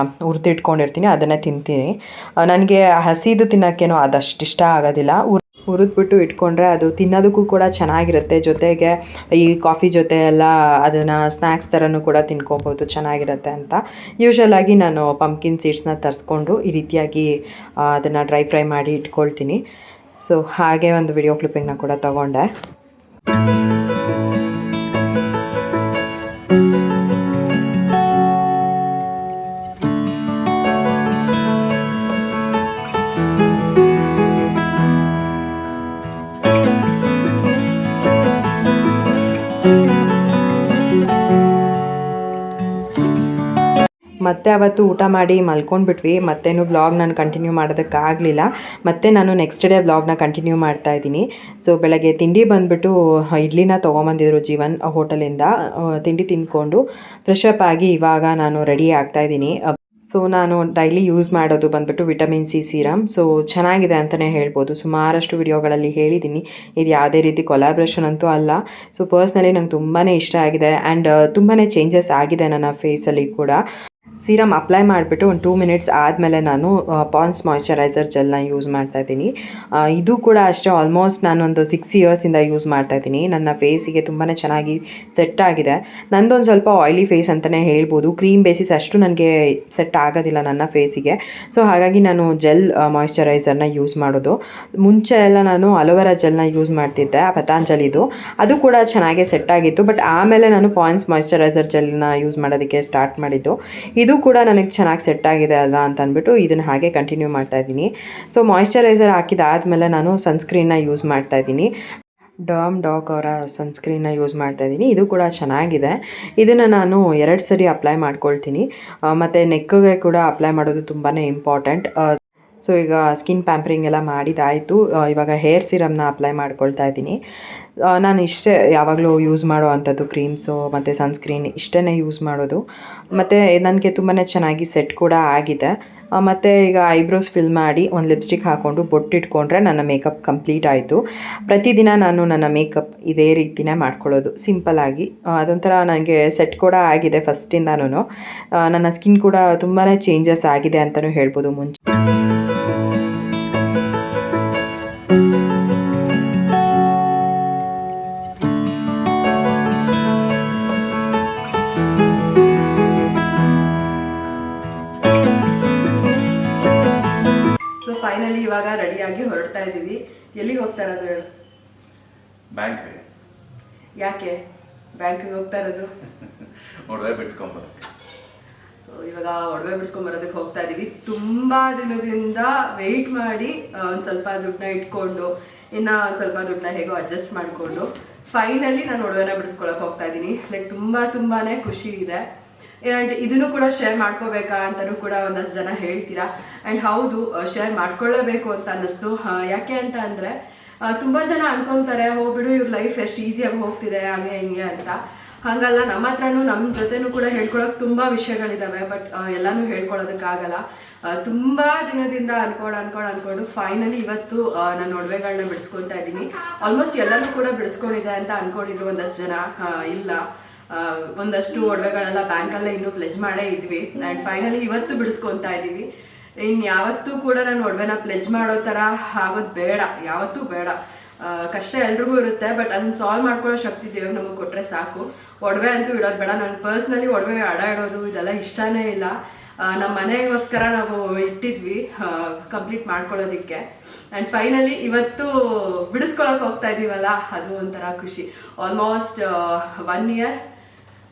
ಹುರಿದಿಟ್ಕೊಂಡಿರ್ತೀನಿ, ಅದನ್ನೇ ತಿಂತೀನಿ. ನನಗೆ ಹಸಿದು ತಿನ್ನೋಕ್ಕೇನೋ ಅದಷ್ಟು ಇಷ್ಟ ಆಗೋದಿಲ್ಲ. ಹುರಿದ್ಬಿಟ್ಟು ಇಟ್ಕೊಂಡ್ರೆ ಅದು ತಿನ್ನೋದಕ್ಕೂ ಕೂಡ ಚೆನ್ನಾಗಿರುತ್ತೆ. ಜೊತೆಗೆ ಈ ಕಾಫಿ ಜೊತೆ ಎಲ್ಲ ಅದನ್ನು ಸ್ನ್ಯಾಕ್ಸ್ ಥರನೂ ಕೂಡ ತಿನ್ಕೊಬೋದು, ಚೆನ್ನಾಗಿರುತ್ತೆ ಅಂತ. ಯೂಶ್ವಲಾಗಿ ನಾನು ಪಂಪ್ಕಿನ್ ಸೀಡ್ಸ್ನ ತರಿಸ್ಕೊಂಡು ಈ ರೀತಿಯಾಗಿ ಅದನ್ನು ಡ್ರೈ ಫ್ರೈ ಮಾಡಿ ಇಟ್ಕೊಳ್ತೀನಿ. ಸೊ ಹಾಗೆ ಒಂದು ವಿಡಿಯೋ ಕ್ಲಿಪ್ಪಿಂಗ್ನ ಕೂಡ ತಗೊಂಡೆ. ಮತ್ತೆ ಅವತ್ತು ಊಟ ಮಾಡಿ ಮಲ್ಕೊಂಡ್ಬಿಟ್ವಿ. ಮತ್ತೇನು ವ್ಲಾಗ್ ನಾನು ಕಂಟಿನ್ಯೂ ಮಾಡೋದಕ್ಕಾಗಲಿಲ್ಲ. ಮತ್ತೆ ನಾನು ನೆಕ್ಸ್ಟ್ ಡೇ ವ್ಲಾಗ್ನ ಕಂಟಿನ್ಯೂ ಮಾಡ್ತಾಯಿದ್ದೀನಿ. ಸೊ ಬೆಳಗ್ಗೆ ತಿಂಡಿ ಬಂದುಬಿಟ್ಟು ಇಡ್ಲಿನ ತೊಗೊಂಬಂದಿದ್ರು ಜೀವನ್ ಹೋಟೆಲಿಂದ. ತಿಂಡಿ ತಿಂದ್ಕೊಂಡು ಫ್ರೆಶ್ ಅಪ್ ಆಗಿ ಇವಾಗ ನಾನು ರೆಡಿ ಆಗ್ತಾಯಿದ್ದೀನಿ. ಸೊ ನಾನು ಡೈಲಿ ಯೂಸ್ ಮಾಡೋದು ಬಂದುಬಿಟ್ಟು ವಿಟಮಿನ್ ಸಿ ಸೀರಮ್. ಸೊ ಚೆನ್ನಾಗಿದೆ ಅಂತಲೇ ಹೇಳ್ಬೋದು. ಸುಮಾರಷ್ಟು ವಿಡಿಯೋಗಳಲ್ಲಿ ಹೇಳಿದ್ದೀನಿ. ಇದು ಯಾವುದೇ ರೀತಿ ಕೊಲಾಬ್ರೇಷನ್ ಅಂತೂ ಅಲ್ಲ. ಸೊ ಪರ್ಸ್ನಲಿ ನಂಗೆ ತುಂಬಾ ಇಷ್ಟ ಆಗಿದೆ. ಆ್ಯಂಡ್ ತುಂಬಾ ಚೇಂಜಸ್ ಆಗಿದೆ ನನ್ನ ಫೇಸಲ್ಲಿ ಕೂಡ. ಸೀರಮ್ ಅಪ್ಲೈ ಮಾಡಿಬಿಟ್ಟು ಒಂದು 2 ಮಿನಿಟ್ಸ್ ಆದಮೇಲೆ ನಾನು ಪಾಂಡ್ಸ್ ಮಾಯ್ಶ್ಚರೈಸರ್ ಜೆಲ್ನ ಯೂಸ್ ಮಾಡ್ತಾಯಿದ್ದೀನಿ. ಇದು ಕೂಡ ಅಷ್ಟೇ ಆಲ್ಮೋಸ್ಟ್ ನಾನೊಂದು 6 ಇಯರ್ಸಿಂದ ಯೂಸ್ ಮಾಡ್ತಾಯಿದ್ದೀನಿ. ನನ್ನ ಫೇಸಿಗೆ ತುಂಬಾ ಚೆನ್ನಾಗಿ ಸೆಟ್ ಆಗಿದೆ. ನಂದೊಂದು ಸ್ವಲ್ಪ ಆಯ್ಲಿ ಫೇಸ್ ಅಂತಲೇ ಹೇಳ್ಬೋದು. ಕ್ರೀಮ್ ಬೇಸಿಸ್ ಅಷ್ಟು ನನಗೆ ಸೆಟ್ ಆಗೋದಿಲ್ಲ ನನ್ನ ಫೇಸಿಗೆ. ಸೊ ಹಾಗಾಗಿ ನಾನು ಜೆಲ್ ಮಾಯ್ಶ್ಚರೈಸರ್ನ ಯೂಸ್ ಮಾಡೋದು. ಮುಂಚೆ ಎಲ್ಲ ನಾನು ಅಲೋವೆರಾ ಜೆಲ್ನ ಯೂಸ್ ಮಾಡ್ತಿದ್ದೆ, ಪತಾಂಜಲಿದು. ಅದು ಕೂಡ ಚೆನ್ನಾಗೇ ಸೆಟ್ ಆಗಿತ್ತು. ಬಟ್ ಆಮೇಲೆ ನಾನು ಪಾಂಡ್ಸ್ ಮಾಯ್ಶ್ಚರೈಸರ್ ಜೆಲ್ನ ಯೂಸ್ ಮಾಡೋದಕ್ಕೆ ಸ್ಟಾರ್ಟ್ ಮಾಡಿದ್ದು. ಇದು ಕೂಡ ನನಗೆ ಚೆನ್ನಾಗಿ ಸೆಟ್ ಆಗಿದೆ ಅಲ್ವಾ ಅಂತ ಅಂದ್ಬಿಟ್ಟು ಇದನ್ನು ಹಾಗೆ ಕಂಟಿನ್ಯೂ ಮಾಡ್ತಾ ಇದ್ದೀನಿ. ಸೊ ಮಾಯಿಶ್ಚರೈಸರ್ ಹಾಕಿದಾದಮೇಲೆ ನಾನು ಸನ್ಸ್ಕ್ರೀನ್ನ ಯೂಸ್ ಮಾಡ್ತಾ ಇದ್ದೀನಿ. ಡಾಕ್ ಅವರ ಸನ್ಸ್ಕ್ರೀನ್ನ ಯೂಸ್ ಮಾಡ್ತಾ ಇದ್ದೀನಿ. ಇದು ಕೂಡ ಚೆನ್ನಾಗಿದೆ. ಇದನ್ನು ನಾನು 2 ಸರಿ ಅಪ್ಲೈ ಮಾಡ್ಕೊಳ್ತೀನಿ. ಮತ್ತು ನೆಕ್ಗೆ ಕೂಡ ಅಪ್ಲೈ ಮಾಡೋದು ತುಂಬಾ ಇಂಪಾರ್ಟೆಂಟ್. ಸೊ ಈಗ ಸ್ಕಿನ್ ಪ್ಯಾಂಪರಿಂಗ್ ಎಲ್ಲ ಮಾಡಿದಾಯಿತು. ಇವಾಗ ಹೇರ್ ಸಿರಮ್ನ ಅಪ್ಲೈ ಮಾಡ್ಕೊಳ್ತಾ ಇದ್ದೀನಿ. ನಾನು ಇಷ್ಟೇ ಯಾವಾಗಲೂ ಯೂಸ್ ಮಾಡೋ ಅಂಥದ್ದು ಕ್ರೀಮ್ಸು ಮತ್ತು ಸನ್ಸ್ಕ್ರೀನ್ ಇಷ್ಟೇ ಯೂಸ್ ಮಾಡೋದು. ಮತ್ತು ನನಗೆ ತುಂಬಾ ಚೆನ್ನಾಗಿ ಸೆಟ್ ಕೂಡ ಆಗಿದೆ. ಮತ್ತು ಈಗ ಐಬ್ರೋಸ್ ಫಿಲ್ ಮಾಡಿ ಒಂದು ಲಿಪ್ಸ್ಟಿಕ್ ಹಾಕ್ಕೊಂಡು ಬೊಟ್ಟಿಟ್ಕೊಂಡ್ರೆ ನನ್ನ ಮೇಕಪ್ ಕಂಪ್ಲೀಟ್ ಆಯಿತು. ಪ್ರತಿದಿನ ನಾನು ನನ್ನ ಮೇಕಪ್ ಇದೇ ರೀತಿಯೇ ಮಾಡ್ಕೊಳ್ಳೋದು ಸಿಂಪಲ್ಲಾಗಿ. ಅದೊಂಥರ ನನಗೆ ಸೆಟ್ ಕೂಡ ಆಗಿದೆ ಫಸ್ಟಿಂದನೂ. ನನ್ನ ಸ್ಕಿನ್ ಕೂಡ ತುಂಬಾ ಚೇಂಜಸ್ ಆಗಿದೆ ಅಂತಲೂ ಹೇಳ್ಬೋದು ಮುಂಚೆ. ಫೈನಲಿ ಇವಾಗ ರೆಡಿಯಾಗಿ ಹೊರಡ್ತಾ ಇದ್ದೀವಿ. ಎಲ್ಲಿಗೆ ಹೋಗ್ತಾ ಇರೋದು ಹೇಳು? ಬ್ಯಾಂಕ್ಗೆ. ಯಾಕೆ ಬ್ಯಾಂಕಿಗೆ ಹೋಗ್ತಾ ಇರೋದು? ಒಡವೆ ಬಿಡಿಸ್ಕೊಂಬರೋದು. ಸೊ ಇವಾಗ ಒಡವೆ ಬಿಡಿಸ್ಕೊಂಬರೋದಕ್ಕೆ ಹೋಗ್ತಾ ಇದ್ದೀವಿ. ತುಂಬ ದಿನದಿಂದ ವೆಯ್ಟ್ ಮಾಡಿ ಒಂದು ಸ್ವಲ್ಪ ದುಡ್ಡನ್ನ ಇಟ್ಕೊಂಡು ಇನ್ನು ಒಂದು ಸ್ವಲ್ಪ ದುಡ್ಡನ್ನ ಹೇಗೋ ಅಡ್ಜಸ್ಟ್ ಮಾಡಿಕೊಂಡು ಫೈನಲಿ ನಾನು ಒಡವೆನ ಬಿಡಿಸ್ಕೊಳಕ್ಕೆ ಹೋಗ್ತಾ ಇದ್ದೀನಿ. ಲೈಕ್ ತುಂಬಾ ಖುಷಿ ಇದೆ. ಆ್ಯಂಡ್ ಇದನ್ನು ಕೂಡ ಶೇರ್ ಮಾಡ್ಕೋಬೇಕಾ ಅಂತಲೂ ಕೂಡ ಒಂದಷ್ಟು ಜನ ಹೇಳ್ತೀರಾ. ಆ್ಯಂಡ್ ಹೌದು, ಶೇರ್ ಮಾಡ್ಕೊಳ್ಳೇಬೇಕು ಅಂತ ಅನ್ನಿಸ್ತು. ಯಾಕೆ ಅಂತ ಅಂದರೆ ತುಂಬ ಜನ ಅನ್ಕೊತಾರೆ, ಹೋಗ್ಬಿಡು ಇವ್ರ ಲೈಫ್ ಎಷ್ಟು ಈಸಿಯಾಗಿ ಹೋಗ್ತಿದೆ ಹಂಗೆ ಹಿಂಗೆ ಅಂತ. ಹಾಗಲ್ಲ, ನಮ್ಮ ಹತ್ರನೂ ನಮ್ಮ ಜೊತೆನೂ ಕೂಡ ಹೇಳ್ಕೊಳಕ್ಕೆ ತುಂಬ ವಿಷಯಗಳಿದ್ದಾವೆ. ಬಟ್ ಎಲ್ಲನೂ ಹೇಳ್ಕೊಳೋದಕ್ಕಾಗಲ್ಲ. ತುಂಬ ದಿನದಿಂದ ಅನ್ಕೊಂಡು ಫೈನಲಿ ಇವತ್ತು ನಾನು ಒಡವೆಗಳನ್ನ ಬಿಡಿಸ್ಕೊತಾ ಇದ್ದೀನಿ. ಆಲ್ಮೋಸ್ಟ್ ಎಲ್ಲನೂ ಕೂಡ ಬಿಡಿಸ್ಕೊಂಡಿದೆ ಅಂತ ಅಂದ್ಕೊಂಡಿದ್ರು ಒಂದಷ್ಟು ಜನ. ಇಲ್ಲ, ಒಂದಷ್ಟು ಒಡವೆಗಳೆಲ್ಲ ಬ್ಯಾಂಕಲ್ಲೇ ಇನ್ನೂ ಪ್ಲೆಜ್ ಮಾಡೇ ಇದ್ವಿ. ಆ್ಯಂಡ್ ಫೈನಲಿ ಇವತ್ತು ಬಿಡಿಸ್ಕೊತಾ ಇದ್ದೀವಿ. ಇನ್ನು ಯಾವತ್ತೂ ಕೂಡ ನಾನು ಒಡವೆನ ಪ್ಲೆಜ್ ಮಾಡೋ ಥರ ಆಗೋದು ಬೇಡ, ಯಾವತ್ತೂ ಬೇಡ. ಕಷ್ಟ ಎಲ್ರಿಗೂ ಇರುತ್ತೆ, ಬಟ್ ಅದನ್ನು ಸಾಲ್ವ್ ಮಾಡ್ಕೊಳ್ಳೋ ಶಕ್ತಿ ದೇವ್ರು ನಮಗೆ ಕೊಟ್ಟರೆ ಸಾಕು. ಒಡವೆ ಅಂತೂ ಇಡೋದು ಬೇಡ. ನಾನು ಪರ್ಸ್ನಲಿ ಒಡವೆ ಅಡ ಇಡೋದು ಇದೆಲ್ಲ ಇಷ್ಟನೇ ಇಲ್ಲ. ನಮ್ಮ ಮನೆಗೋಸ್ಕರ ನಾವು ಇಟ್ಟಿದ್ವಿ ಕಂಪ್ಲೀಟ್ ಮಾಡ್ಕೊಳ್ಳೋದಕ್ಕೆ. ಆ್ಯಂಡ್ ಫೈನಲಿ ಇವತ್ತು ಬಿಡಿಸ್ಕೊಳಕ್ಕೆ ಹೋಗ್ತಾ ಇದ್ದೀವಲ್ಲ, ಅದು ಒಂಥರ ಖುಷಿ. ಆಲ್ಮೋಸ್ಟ್ 1 year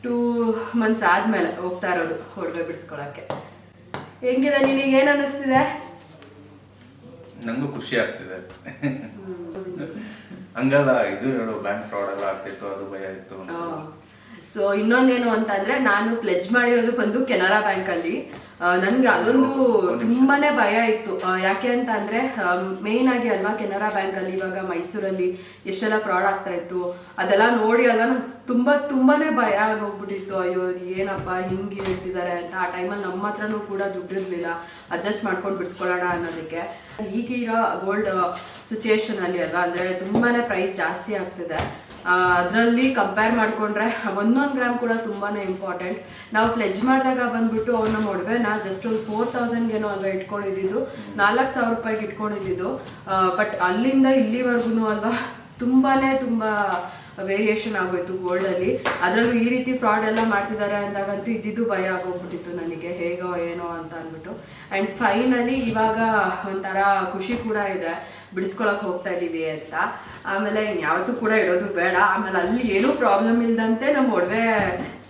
2 months ಆದಮೇಲೆ ಹೋಗ್ತಾ ಇರೋದು ಒಡವೆ ಬಿಡಿಸ್ಕೊಳಕ್ಕೆ. ಹೆಂಗಿದೆ ನಿನಗೇನು ಅನ್ನಿಸ್ತಿದೆ? ನನಗೂ ಖುಷಿ ಆಗ್ತಿದೆ. ಹಂಗಲ್ಲ, ಇದು ಹೇಳು, ಬ್ಯಾಂಕ್ ಫ್ರಾಡ್ ಎಲ್ಲ ಆಗ್ತಿತ್ತು, ಅದು ಭಯ ಇತ್ತು. ಸೊ ಇನ್ನೊಂದೇನು ಅಂತಂದರೆ, ನಾನು ಪ್ಲೆಜ್ ಮಾಡಿರೋದು ಬಂದು ಕೆನರಾ ಬ್ಯಾಂಕಲ್ಲಿ. ನನಗೆ ಅದೊಂದು ತುಂಬಾ ಭಯ ಇತ್ತು. ಯಾಕೆ ಅಂತ ಅಂದರೆ ಮೇಯ್ನ್ ಆಗಿ ಅಲ್ವಾ ಕೆನರಾ ಬ್ಯಾಂಕಲ್ಲಿ ಇವಾಗ ಮೈಸೂರಲ್ಲಿ ಎಷ್ಟೆಲ್ಲ ಫ್ರಾಡ್ ಆಗ್ತಾ ಇತ್ತು, ಅದೆಲ್ಲ ನೋಡಿ ಅಲ್ವಾ ನಂಗೆ ತುಂಬಾ ಭಯ ಆಗೋಗ್ಬಿಟ್ಟಿತ್ತು. ಅಯ್ಯೋ ಏನಪ್ಪ ಹಿಂಗೆ ಹೇಳ್ತಿದ್ದಾರೆ ಅಂತ. ಆ ಟೈಮಲ್ಲಿ ನಮ್ಮ ಹತ್ರನೂ ಕೂಡ ದುಡ್ಡಿರಲಿಲ್ಲ ಅಡ್ಜಸ್ಟ್ ಮಾಡ್ಕೊಂಡು ಬಿಡಿಸ್ಕೊಳ್ಳೋಣ ಅನ್ನೋದಕ್ಕೆ. ಈಗೀಗ ಗೋಲ್ಡ್ ಸಿಚುಯೇಷನಲ್ಲಿ ಅಲ್ವಾ, ಅಂದರೆ ತುಂಬಾ ಪ್ರೈಸ್ ಜಾಸ್ತಿ ಆಗ್ತಿದೆ. ಅದರಲ್ಲಿ ಕಂಪೇರ್ ಮಾಡಿಕೊಂಡ್ರೆ 1 ಗ್ರಾಮ್ ಕೂಡ ತುಂಬಾ ಇಂಪಾರ್ಟೆಂಟ್. ನಾವು ಪ್ಲೆಜ್ ಮಾಡಿದಾಗ ಬಂದ್ಬಿಟ್ಟು ಅವ್ರು ನಮ್ಮ ಒಡವೆನ ಜಸ್ಟ್ ಒಂದು 4000ಗೇನೋ ಅಲ್ವಾ ಇಟ್ಕೊಂಡಿದ್ದು, 4000 ರೂಪಾಯಿಗೆ ಇಟ್ಕೊಂಡಿದ್ದು. ಬಟ್ ಅಲ್ಲಿಂದ ಇಲ್ಲಿವರೆಗೂ ಅಲ್ವಾ ತುಂಬ ವೇರಿಯೇಷನ್ ಆಗೋಯ್ತು ಗೋಲ್ಡಲ್ಲಿ. ಅದರಲ್ಲೂ ಈ ರೀತಿ ಫ್ರಾಡ್ ಎಲ್ಲ ಮಾಡ್ತಿದ್ದಾರೆ ಅಂದಾಗಂತೂ ಇದ್ದಿದ್ದು ಭಯ ಆಗೋಗ್ಬಿಟ್ಟಿತ್ತು ನನಗೆ, ಹೇಗೋ ಏನೋ ಅಂತ ಅಂದ್ಬಿಟ್ಟು. ಆ್ಯಂಡ್ ಫೈನಲಿ ಇವಾಗ ಒಂಥರ ಖುಷಿ ಕೂಡ ಇದೆ, ಬಿಡಿಸ್ಕೊಳಕ್ಕೆ ಹೋಗ್ತಾ ಇದ್ದೀವಿ ಅಂತ. ಆಮೇಲೆ ಯಾವತ್ತೂ ಕೂಡ ಇಡೋದು ಬೇಡ. ಆಮೇಲೆ ಅಲ್ಲಿ ಏನೂ ಪ್ರಾಬ್ಲಮ್ ಇಲ್ಲದಂತೆ ನಮ್ಮ ಒಡವೆ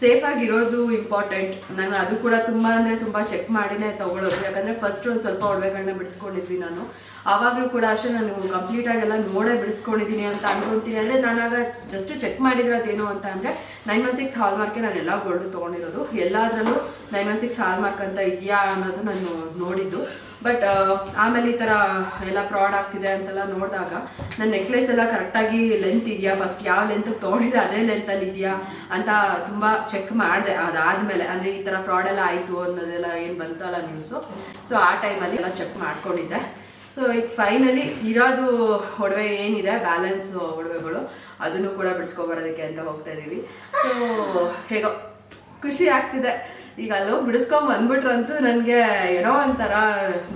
ಸೇಫಾಗಿರೋದು ಇಂಪಾರ್ಟೆಂಟ್. ನಾನು ಅದು ಕೂಡ ತುಂಬ ಚೆಕ್ ಮಾಡಿನೇ ತೊಗೊಳೋದು. ಯಾಕಂದರೆ ಫಸ್ಟ್ ಒಂದು ಸ್ವಲ್ಪ ಒಡವೆಗಳನ್ನ ಬಿಡಿಸ್ಕೊಂಡಿದ್ವಿ ನಾನು. ಆವಾಗಲೂ ಕೂಡ ಅಷ್ಟೇ ನಾನು ಕಂಪ್ಲೀಟಾಗೆಲ್ಲ ನೋಡೇ ಬಿಡಿಸ್ಕೊಂಡಿದ್ದೀನಿ ಅಂತ ಅನ್ಕೊತೀನಿ. ಅಂದರೆ ನಾನಾಗ ಜಸ್ಟ್ ಚೆಕ್ ಮಾಡಿರೋದೇನು ಅಂತ ಅಂದರೆ 916 ಹಾಲ್ಮಾರ್ಕೆ ನಾನು ಎಲ್ಲ ಗೋಲ್ಡು ತೊಗೊಂಡಿರೋದು. ಎಲ್ಲದರಲ್ಲೂ 916 ಹಾಲ್ಮಾರ್ಕ್ ಅಂತ ಇದೆಯಾ ಅನ್ನೋದು ನಾನು ನೋಡಿದ್ದು. ಬಟ್ ಆಮೇಲೆ ಈ ಥರ ಎಲ್ಲ ಫ್ರಾಡ್ ಆಗ್ತಿದೆ ಅಂತೆಲ್ಲ ನೋಡಿದಾಗ ನನ್ನ ನೆಕ್ಲೆಸ್ ಎಲ್ಲ ಕರೆಕ್ಟಾಗಿ ಲೆಂತ್ ಇದೆಯಾ, ಫಸ್ಟ್ ಯಾವ ಲೆಂತಿಗೆ ತೊಗೊಂಡಿದ್ದೆ ಅದೇ ಲೆಂತಲ್ಲಿ ಇದೆಯಾ ಅಂತ ತುಂಬ ಚೆಕ್ ಮಾಡಿದೆ. ಅದಾದಮೇಲೆ ಅಂದರೆ ಈ ಥರ ಫ್ರಾಡ್ ಎಲ್ಲ ಆಯಿತು ಅನ್ನೋದೆಲ್ಲ ಏನು ಬಂತಲ್ಲ ನ್ಯೂಸು. ಸೊ ಆ ಟೈಮಲ್ಲಿ ಎಲ್ಲ ಚೆಕ್ ಮಾಡ್ಕೊಂಡಿದ್ದೆ. ಸೊ ಈಗ ಫೈನಲಿ ಇರೋದು ಒಡವೆ ಏನಿದೆ ಬ್ಯಾಲೆನ್ಸ್ ಒಡವೆಗಳು ಅದನ್ನು ಕೂಡ ಬಿಡಿಸ್ಕೊಬರೋದಕ್ಕೆ ಅಂತ ಹೋಗ್ತಾ ಇದ್ದೀವಿ. ಸೊ ಹೇಗೋ ಖುಷಿ ಆಗ್ತಿದೆ. ಈಗ ಅಲ್ಲೋಗಿ ಬಿಡಿಸ್ಕೊಂಬಂದ್ಬಿಟ್ರಂತೂ ನನಗೆ ಏನೋ ಒಂಥರ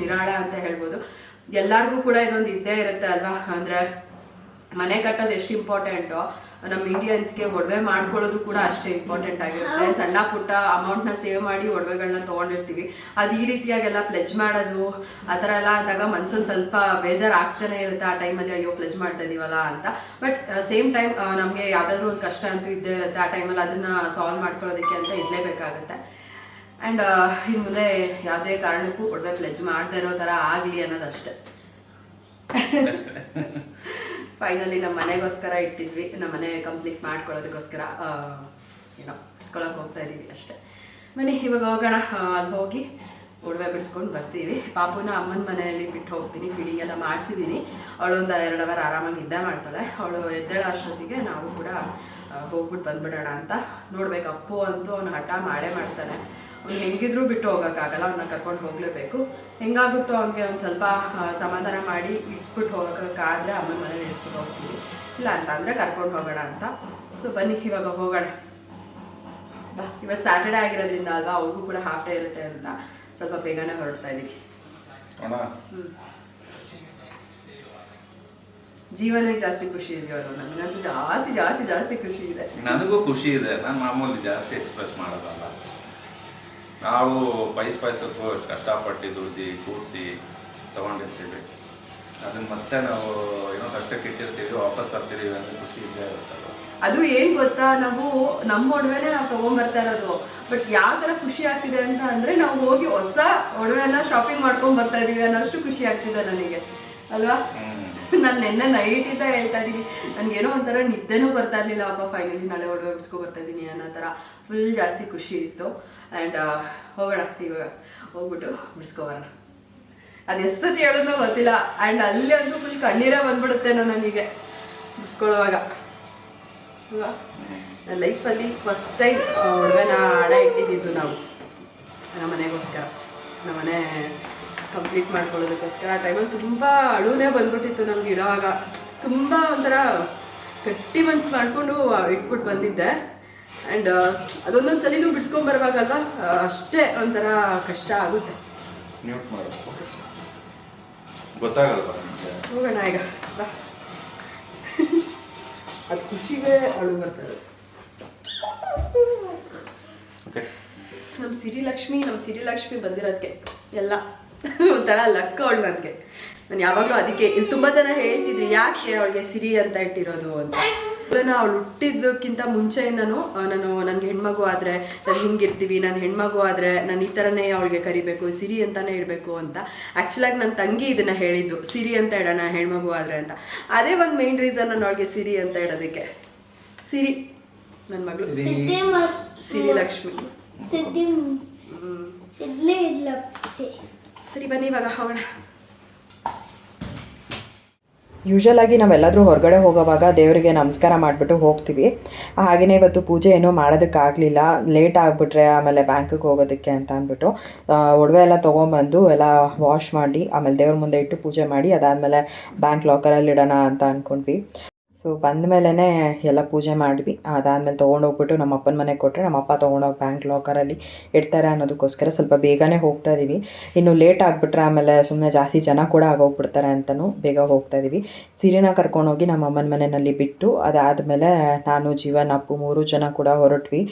ನಿರಾಳ ಅಂತ ಹೇಳ್ಬೋದು. ಎಲ್ಲರಿಗೂ ಕೂಡ ಇದೊಂದು ಇದ್ದೇ ಇರುತ್ತೆ ಅಲ್ವಾ. ಅಂದರೆ ಮನೆ ಕಟ್ಟೋದು ಎಷ್ಟು ಇಂಪಾರ್ಟೆಂಟೋ ನಮ್ಮ ಇಂಡಿಯನ್ಸ್ಗೆ ಒಡವೆ ಮಾಡ್ಕೊಳ್ಳೋದು ಕೂಡ ಅಷ್ಟೇ ಇಂಪಾರ್ಟೆಂಟ್ ಆಗಿರುತ್ತೆ. ಸಣ್ಣ ಪುಟ್ಟ ಅಮೌಂಟ್ನ ಸೇವ್ ಮಾಡಿ ಒಡವೆಗಳನ್ನ ತೊಗೊಂಡಿರ್ತೀವಿ. ಅದು ಈ ರೀತಿಯಾಗೆಲ್ಲ ಪ್ಲೆಜ್ ಮಾಡೋದು ಆ ಥರ ಎಲ್ಲ ಅಂದಾಗ ಮನ್ಸೊಂದು ಸ್ವಲ್ಪ ಬೇಜಾರು ಆಗ್ತಾನೆ ಇರುತ್ತೆ ಆ ಟೈಮಲ್ಲಿ, ಅಯ್ಯೋ ಪ್ಲೆಜ್ ಮಾಡ್ತಾ ಇದೀವಲ್ಲ ಅಂತ. ಬಟ್ ಸೇಮ್ ಟೈಮ್ ನಮಗೆ ಯಾವುದಾದ್ರೂ ಒಂದು ಕಷ್ಟ ಅಂತೂ ಇದ್ದೇ ಇರುತ್ತೆ. ಆ ಟೈಮಲ್ಲಿ ಅದನ್ನು ಸಾಲ್ವ್ ಮಾಡ್ಕೊಳ್ಳೋದಕ್ಕೆ ಅಂತ ಇರಲೇಬೇಕಾಗುತ್ತೆ. ಆ್ಯಂಡ್ ಇನ್ನು ಮುಂದೆ ಯಾವುದೇ ಕಾರಣಕ್ಕೂ ಒಡವೆ ಪ್ಲೆಜ್ ಮಾಡದೇ ಇರೋ ಥರ ಆಗಲಿ ಅನ್ನೋದಷ್ಟೇ. ಫೈನಲಿ ನಮ್ಮ ಮನೆಗೋಸ್ಕರ ಇಟ್ಟಿದ್ವಿ, ನಮ್ಮ ಮನೆ ಕಂಪ್ಲೀಟ್ ಮಾಡ್ಕೊಳ್ಳೋದಕ್ಕೋಸ್ಕರ ಏನೋ ಬಿಡಿಸ್ಕೊಳಕ್ಕೆ ಹೋಗ್ತಾ ಇದ್ದೀವಿ ಅಷ್ಟೇ. ಬನ್ನಿ ಇವಾಗ ಹೋಗೋಣ, ಅಲ್ಲಿ ಹೋಗಿ ಒಡವೆ ಬಿಡಿಸ್ಕೊಂಡು ಬರ್ತೀವಿ. ಪಾಪುನ ಅಮ್ಮನ ಮನೆಯಲ್ಲಿ ಬಿಟ್ಟು ಹೋಗ್ತೀನಿ, ಫೀಡಿಂಗ್ ಎಲ್ಲ ಮಾಡಿಸಿದ್ದೀನಿ. ಅವಳು ಒಂದು 2 ಅವರ್ ಆರಾಮಾಗಿ ನಿದ್ದೆ ಮಾಡ್ತಾಳೆ. ಅವಳು ಎದ್ದೇಳೋ ಅಷ್ಟೊತ್ತಿಗೆ ನಾವು ಕೂಡ ಹೋಗ್ಬಿಟ್ಟು ಬಂದ್ಬಿಡೋಣ ಅಂತ ನೋಡ್ಬೇಕು. ಅಪ್ಪು ಅಂತೂ ಅವ್ನು ಹಠ ಮಾಡೇ ಮಾಡ್ತಾನೆ. ಅವ್ನು ಹೆಂಗಿದ್ರೂ ಬಿಟ್ಟು ಹೋಗೋಕ್ಕಾಗಲ್ಲ, ಅವನ್ನ ಕರ್ಕೊಂಡು ಹೋಗಲೇಬೇಕು. ಹೆಂಗಾಗುತ್ತೋ ಅವ್ನಿಗೆ ಒಂದು ಸ್ವಲ್ಪ ಸಮಾಧಾನ ಮಾಡಿ ಇಳಿಸ್ಬಿಟ್ಟು ಹೋಗೋಕ್ಕಾದ್ರೆ ಅಮ್ಮನ ಮನೇಲಿ ಇಳಿಸ್ಬಿಟ್ಟು ಹೋಗ್ತೀವಿ, ಇಲ್ಲ ಅಂತ ಅಂದರೆ ಕರ್ಕೊಂಡು ಹೋಗೋಣ ಅಂತ. ಸೊ ಬನ್ನಿ ಇವಾಗ ಹೋಗೋಣ. ಬಾ, ಇವತ್ತು ಸ್ಯಾಟರ್ಡೇ ಆಗಿರೋದ್ರಿಂದ ಅಲ್ವಾ, ಅವ್ರಿಗೂ ಕೂಡ ಹಾಫ್ ಡೇ ಇರುತ್ತೆ ಅಂತ ಸ್ವಲ್ಪ ಬೇಗನೆ ಹೊರಡ್ತಾ ಇದ್ದೀವಿ. ಜೀವನ ಜಾಸ್ತಿ ಖುಷಿ ಇದೆಯವರು, ನನಗಂತೂ ಜಾಸ್ತಿ ಜಾಸ್ತಿ ಜಾಸ್ತಿ ಖುಷಿ ಇದೆ. ನನಗೂ ಖುಷಿ ಇದೆ. ನಾನು ಮಾಮೂಲಿ ಜಾಸ್ತಿ ಎಕ್ಸ್ಪ್ರೆಸ್ ಮಾಡೋದಲ್ಲ. ನಾವು ಪೈಸಕ್ಕೂ ಕಷ್ಟಪಟ್ಟು ದುಡ್ದು ಕೂಡಿಸಿ ತೊಗೊಂಡಿರ್ತೀವಿ. ಅದನ್ನ ಮತ್ತೆ ನಾವು ಏನೋ ಕಷ್ಟಕ್ಕೆ ಇಟ್ಟಿರ್ತೀವಿ, ವಾಪಸ್ ತರ್ತೀವಿ ಅಂದರೆ ಖುಷಿ ಇದ್ದೇ ಇರುತ್ತಲ್ಲ. ಅದು ಏನು ಗೊತ್ತಾ, ನಾವು ನಮ್ಮ ಒಡವೆನೇ ನಾವು ತೊಗೊಂಬರ್ತಾ ಇರೋದು. ಬಟ್ ಯಾವ ಥರ ಖುಷಿ ಆಗ್ತಿದೆ ಅಂತ ಅಂದರೆ, ನಾವು ಹೋಗಿ ಹೊಸ ಒಡವೆನ ಶಾಪಿಂಗ್ ಮಾಡ್ಕೊಂಡು ಬರ್ತಾ ಇದೀವಿ ಅನ್ನೋಷ್ಟು ಖುಷಿ ಆಗ್ತಿದೆ ನನಗೆ, ಅಲ್ವಾ? ನಾನು ನಿನ್ನೆ ನೈಟಿಂದ ಹೇಳ್ತಾ ಇದ್ದೀನಿ, ನನಗೇನೋ ಒಂಥರ ನಿದ್ದೆನೂ ಬರ್ತಾ ಇರಲಿಲ್ಲ. ಅಪ್ಪ ಫೈನಲಿ ನಾಳೆ ಒಡವೆ ಬಿಡಿಸ್ಕೊ ಬರ್ತಾ ಇದ್ದೀನಿ ಅನ್ನೋ ಥರ ಫುಲ್ ಜಾಸ್ತಿ ಖುಷಿ ಇತ್ತು. ಆ್ಯಂಡ್ ಹೋಗೋಣ, ಇವಾಗ ಹೋಗ್ಬಿಟ್ಟು ಬಿಡಿಸ್ಕೊಬರೋಣ. ಅದು ಎಷ್ಟೊತ್ತಿ ಹೇಳೋದು ಗೊತ್ತಿಲ್ಲ. ಆ್ಯಂಡ್ ಅಲ್ಲಿ ಅಂತೂ ಫುಲ್ ಕಣ್ಣೀರೇ ಬಂದ್ಬಿಡುತ್ತೇನೋ ನನಗೆ ಬಿಡಿಸ್ಕೊಳ್ಳುವಾಗ, ಅಲ್ವಾ? ನನ್ನ ಲೈಫಲ್ಲಿ ಫಸ್ಟ್ ಟೈಮ್ ಒಡವೆನ ಆಡ ಇಟ್ಟಿದ್ದು ನಾವು ನಮ್ಮ ಮನೆಗೋಸ್ಕರ, ನಮ್ಮ ಮನೆ ಕಂಪ್ಲೀಟ್ ಮಾಡ್ಕೊಳ್ಳೋದಕ್ಕೋಸ್ಕರ. ಆ ಟೈಮಲ್ಲಿ ತುಂಬ ಅಳುನೇ ಬಂದ್ಬಿಟ್ಟಿತ್ತು ನಮ್ಗೆ. ಇಡೋವಾಗ ತುಂಬ ಒಂಥರ ಗಟ್ಟಿ ಮನ್ಸು ಮಾಡಿಕೊಂಡು ಇಟ್ಬಿಟ್ಟು ಬಂದಿದ್ದೆ. ಆ್ಯಂಡ್ ಅದೊಂದೊಂದು ಸಲ ನೀವು ಬಿಡಿಸ್ಕೊಂಬರುವಾಗಲ್ವ ಅಷ್ಟೇ ಒಂಥರ ಕಷ್ಟ ಆಗುತ್ತೆ. ಗೊತ್ತಾಗಲ್ಲ. ಹೋಗೋಣ ಈಗ, ಬಾ. ಅದು ಖುಷಿಗೆ ಅಳು ಬರ್ತದೆ. ನಮ್ಮ ಸಿರಿಲಕ್ಷ್ಮಿ ಬಂದಿರೋದಕ್ಕೆ ಎಲ್ಲ ಒಂಥರ ಲಕ್ಕ ಅವಳು ನನಗೆ. ನಾನು ಯಾವಾಗಲೂ ಅದಕ್ಕೆ ತುಂಬ ಜನ ಹೇಳ್ತಿದ್ರಿ, ಯಾಕೆ ಅವಳಿಗೆ ಸಿರಿ ಅಂತ ಇಟ್ಟಿರೋದು ಅಂತ. ಅವಳು ಹುಟ್ಟಿದ್ದಕ್ಕಿಂತ ಮುಂಚೆಯಿಂದನೂ ನನಗೆ ಹೆಣ್ಮಗು ಆದರೆ ನಾನು ಹಿಂಗಿರ್ತೀವಿ, ನಾನು ಹೆಣ್ಮಗು ಆದರೆ ನಾನು ಈ ಥರನೇ ಅವಳಿಗೆ ಕರಿಬೇಕು, ಸಿರಿ ಅಂತಲೇ ಇಡಬೇಕು ಅಂತ. ಆ್ಯಕ್ಚುಲಾಗಿ ನನ್ನ ತಂಗಿ ಇದನ್ನು ಹೇಳಿದ್ದು, ಸಿರಿ ಅಂತ ಇಡೋಣ ಹೆಣ್ಮಗು ಆದರೆ ಅಂತ. ಅದೇ ಒಂದು ಮೇನ್ ರೀಸನ್ ನಾನು ಅವಳಿಗೆ ಸಿರಿ ಅಂತ ಇಡೋದಕ್ಕೆ. ಸಿರಿ ನನ್ನ ಮಗಳು ಸಿರಿಲಕ್ಷ್ಮಿ. ಸರಿ ಬನ್ನಿ ಇವಾಗ ಹೋಗೋಣ. ಯೂಶಲಾಗಿ ನಾವೆಲ್ಲಾದರೂ ಹೊರಗಡೆ ಹೋಗೋವಾಗ ದೇವರಿಗೆ ನಮಸ್ಕಾರ ಮಾಡಿಬಿಟ್ಟು ಹೋಗ್ತೀವಿ. ಹಾಗೆಯೇ ಇವತ್ತು ಪೂಜೆ ಏನೂ ಮಾಡೋದಕ್ಕಾಗಲಿಲ್ಲ, ಲೇಟ್ ಆಗಿಬಿಟ್ರೆ ಆಮೇಲೆ ಬ್ಯಾಂಕಿಗೆ ಹೋಗೋದಕ್ಕೆ ಅಂತ ಅಂದ್ಬಿಟ್ಟು ಒಡವೆ ಎಲ್ಲ ತೊಗೊಂಬಂದು ಎಲ್ಲ ವಾಶ್ ಮಾಡಿ ಆಮೇಲೆ ದೇವ್ರ ಮುಂದೆ ಇಟ್ಟು ಪೂಜೆ ಮಾಡಿ ಅದಾದಮೇಲೆ ಬ್ಯಾಂಕ್ ಲಾಕರಲ್ಲಿ ಇಡೋಣ ಅಂತ ಅಂದ್ಕೊಂಡ್ವಿ. ಸೊ ಬಂದಮೇಲೆ ಎಲ್ಲ ಪೂಜೆ ಮಾಡಿದ್ವಿ. ಅದಾದಮೇಲೆ ತೊಗೊಂಡೋಗ್ಬಿಟ್ಟು ನಮ್ಮ ಅಪ್ಪನ ಮನೆಗೆ ಕೊಟ್ಟರೆ ನಮ್ಮ ಅಪ್ಪ ತೊಗೊಂಡೋಗಿ ಬ್ಯಾಂಕ್ ಲಾಕರಲ್ಲಿ ಇಡ್ತಾರೆ ಅನ್ನೋದಕ್ಕೋಸ್ಕರ ಸ್ವಲ್ಪ ಬೇಗನೆ ಹೋಗ್ತಾ ಇದ್ದೀವಿ. ಇನ್ನು ಲೇಟ್ ಆಗಿಬಿಟ್ರೆ ಆಮೇಲೆ ಸುಮ್ಮನೆ ಜಾಸ್ತಿ ಜನ ಕೂಡ ಆಗೋಗ್ಬಿಡ್ತಾರೆ ಅಂತಲೂ ಬೇಗ ಹೋಗ್ತಾ ಇದ್ದೀವಿ. ಸೀರೆನ ಕರ್ಕೊಂಡೋಗಿ ನಮ್ಮ ಅಮ್ಮನ ಮನೆಯಲ್ಲಿ ಬಿಟ್ಟು ಅದಾದಮೇಲೆ ನಾನು, ಜೀವನ್, ಅಪ್ಪು 3 ಜನ ಕೂಡ ಹೊರಟ್ವಿ.